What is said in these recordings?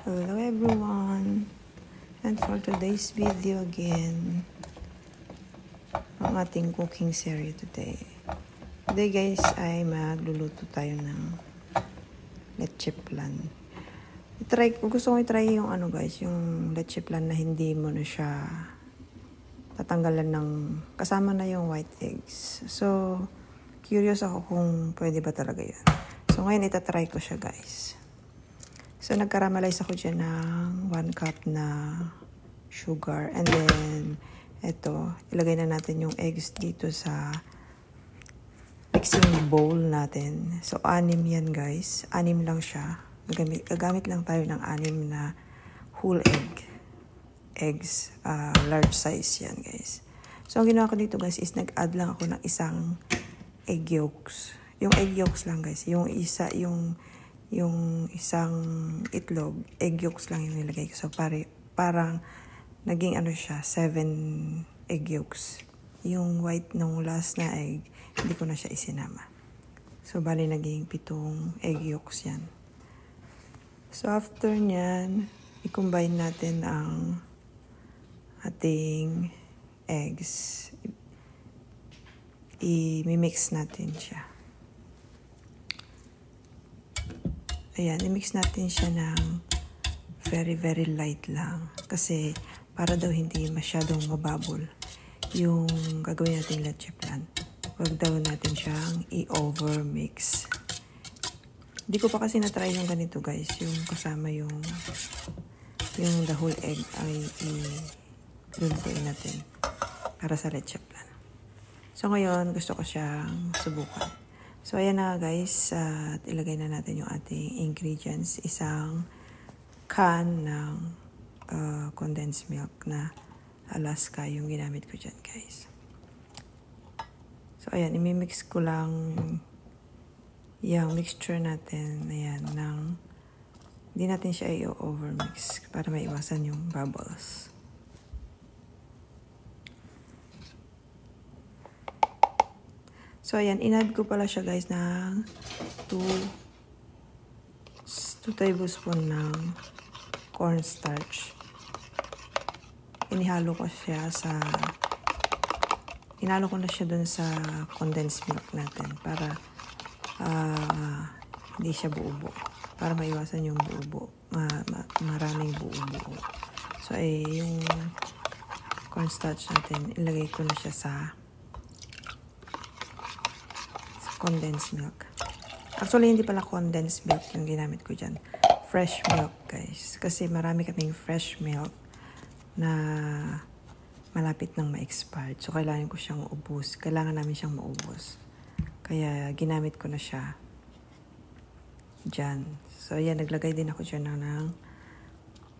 Hello everyone, and for today's video again, ang ating cooking series today. Today guys ay magluluto tayo ng leche flan. Gusto ko i-try yung guys, yung leche flan na hindi mo na siya tatanggalan ng kasama na yung white eggs. So, curious ako kung pwede ba talaga yan. So, ngayon itatry ko siya guys. So, nagkaramalize ako dyan ng 1 cup na sugar. And then, ito, ilagay na natin yung eggs dito sa mixing bowl natin. So, 6 yan guys. 6 lang siya. Gagamit lang tayo ng 6 na whole eggs. Large size yan guys. So, ang ginawa ko dito guys is nag-add lang ako ng isang egg yolks. Yung egg yolks lang guys. Yung isang itlog, egg yolks lang yung nilagay ko. So, parang naging siya, 7 egg yolks. Yung white ng last na egg, hindi ko na siya isinama. So, bali naging 7 egg yolks yan. So, after nyan, i-combine natin ang ating eggs. I-mix natin siya. Ayan, i-mix natin siya ng very, very light lang. Kasi, para daw hindi masyadong mababol yung gagawin nating leche flan. Huwag daw natin siyang i-over-mix. Hindi ko pa kasi na-try yung ganito guys. Yung kasama yung the whole egg ay i-lulutuin natin para sa leche flan. So, ngayon, gusto ko siyang subukan. So, ayan na guys, at ilagay na natin yung ating ingredients. Isang can ng condensed milk na Alaska yung ginamit ko dyan guys. So, ayan, imimix ko lang yung mixture natin, ayan, hindi natin siya i-overmix para maiwasan yung bubbles. So, ayan, in-add ko pala siya guys ng 2 tablespoon ng cornstarch. Inihalo ko na siya dun sa condensed milk natin para hindi siya buo-buo. Para maiwasan yung buo-buo. Maraming buo-buo. So, yung cornstarch natin, ilagay ko na siya sa condensed milk. Actually, hindi pala condensed milk yung ginamit ko dyan. Fresh milk, guys. Kasi marami kaming fresh milk na malapit nang ma-expired. So, kailangan ko siyang ubos. Kailangan namin siyang maubos. Kaya, ginamit ko na siya dyan. So, yan. Naglagay din ako dyan ng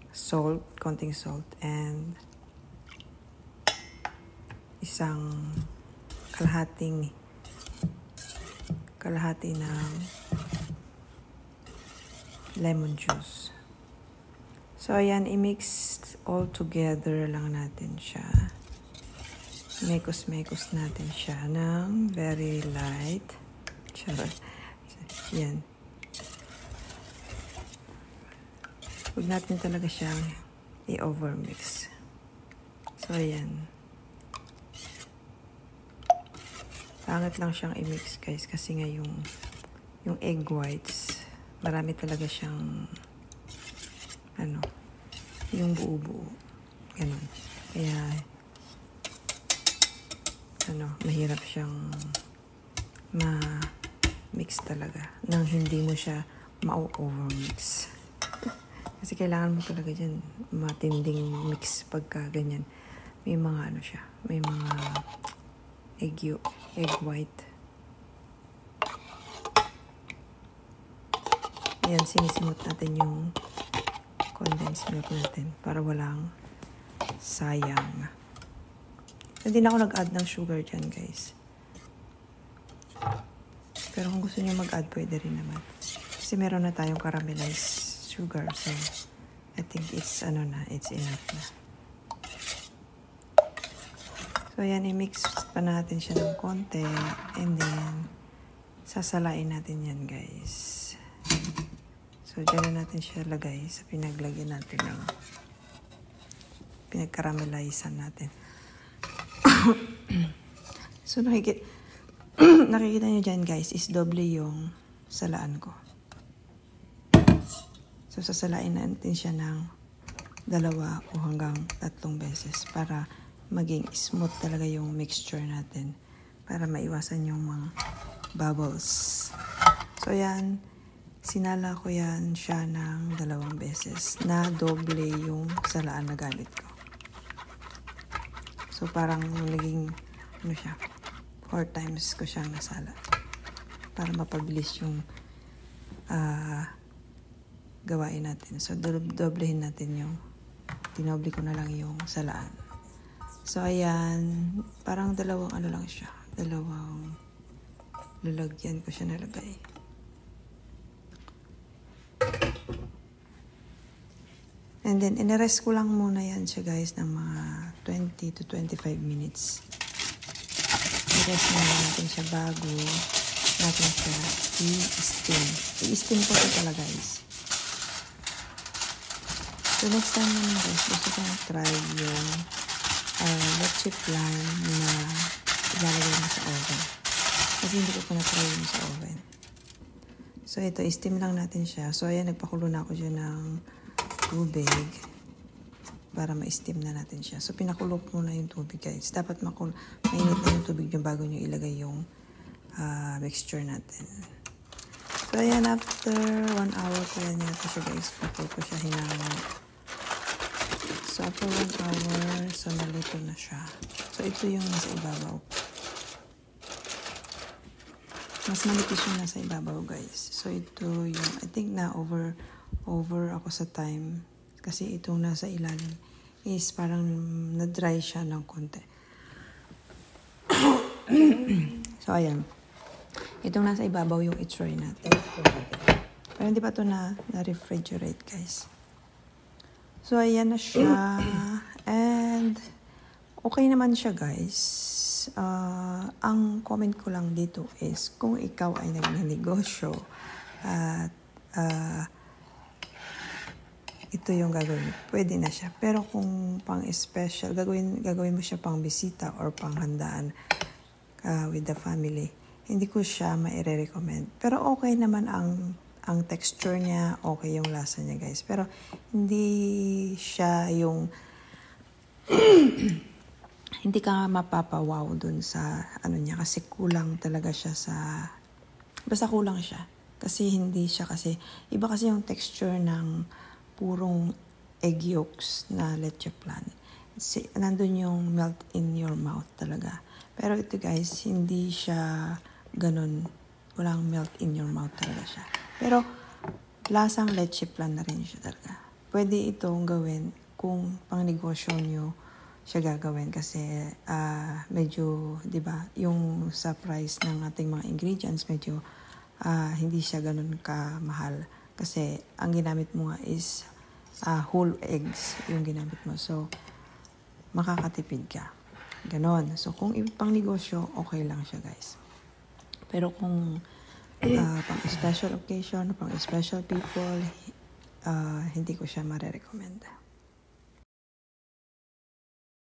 salt, konting salt, and isang kalahati ng lemon juice. So, ayan, i-mix all together lang natin siya. Mekos-mekos natin siya ng very light. Charot. Yan. Huwag natin talaga siyang i-overmix. So, ayan. Pangit lang siyang i-mix guys kasi nga yung egg whites, marami talaga siyang yung buo-buo. Ganun. Kaya mahirap siyang ma-mix talaga nang hindi mo siya ma-overmix. Kasi kailangan mo talaga dyan matinding mix pagka ganyan. May mga may mga egg white. Ayan, sinisimot natin yung condensed milk natin para walang sayang. Hindi na ako nag-add ng sugar dyan, guys. Pero kung gusto niyo mag-add, pwede rin naman. Kasi meron na tayong caramelized sugar. So, I think it's it's enough na. So, ayan, i-mix pa natin siya ng konti. And then, sasalain natin yan, guys. So, So, dyan na natin siya lagay sa pinaglagyan natin ng pinagkaramelizean natin. So, nakikita nyo dyan guys, is doble yung salaan ko. So, sasalain natin siya ng 2 o hanggang 3 beses para maging smooth talaga yung mixture natin. Para maiwasan yung mga bubbles. So, yan. Sinala ko yan siya ng 2 beses na doble yung salaan na gamit ko. So, parang naging, 4 times ko siyang nasala. Para mapabilis yung gawain natin. So, doblehin natin yung, dinoble ko na lang yung salaan. So, ayan. Parang 2 lang siya. 2 lalagyan ko siya nalagay. And then, inarest ko lang muna yan siya guys ng mga 20 to 25 minutes. I-rest muna natin siya bago natin siya i-steam. I-steam ko ito pala guys. So, next time naman guys, gusto ko na-try yung leche flan na ilalagay mo sa oven. Kasi hindi ko pa na-try yung sa oven. So, ito, i-steam lang natin siya. So, ayan, nagpakulo na ako dyan ng tubig para ma-steam na natin siya. So, pinakulo muna yung tubig, guys. Dapat mainit na yung tubig yung bago nyo ilagay yung mixture natin. So, ayan, after 1 hour ko yan natin siya, guys. Pakulo ko siya hinangan. So, after 1 hour, so, nalito na siya. So, ito yung nasa ibabaw. Mas manipis yung nasa ibabaw, guys. So, ito yung, I think na over ako sa time. Kasi itong nasa ilalim is parang na-dry siya ng konti. So, ayan. Itong nasa ibabaw yung i-try natin. Pero hindi pa ito na-refrigerate, guys. So, ayan na siya. And, okay naman siya, guys. Ang comment ko lang dito is kung ikaw ay nagnegosyo at ito yung gagawin, pwede na siya. Pero kung pang-special, gagawin mo siya pang bisita or pang handaan with the family, hindi ko siya maire-recommend. Pero okay naman ang texture niya, okay yung lasa niya, guys. Pero hindi siya yung hindi ka mapapawaw dun sa ano niya kasi kulang talaga siya sa basta kulang siya. Kasi hindi siya kasi iba kasi yung texture ng purong egg yolks na leche flan. Nandun yung melt in your mouth talaga. Pero ito guys, hindi siya ganun. Walang melt in your mouth talaga siya. Pero lasang leche flan na rin siya talaga. Pwede itong gawin kung pang negosyo nyo siya gagawin kasi medyo, 'di ba, yung sa price ng ating mga ingredients medyo hindi siya ganun kamahal. Kasi ang ginamit mo nga is whole eggs yung ginamit mo. So, makakatipid ka. Ganon. So, kung pang negosyo, okay lang siya, guys. Pero kung pang special occasion, pang special people, hindi ko siya marirecommend.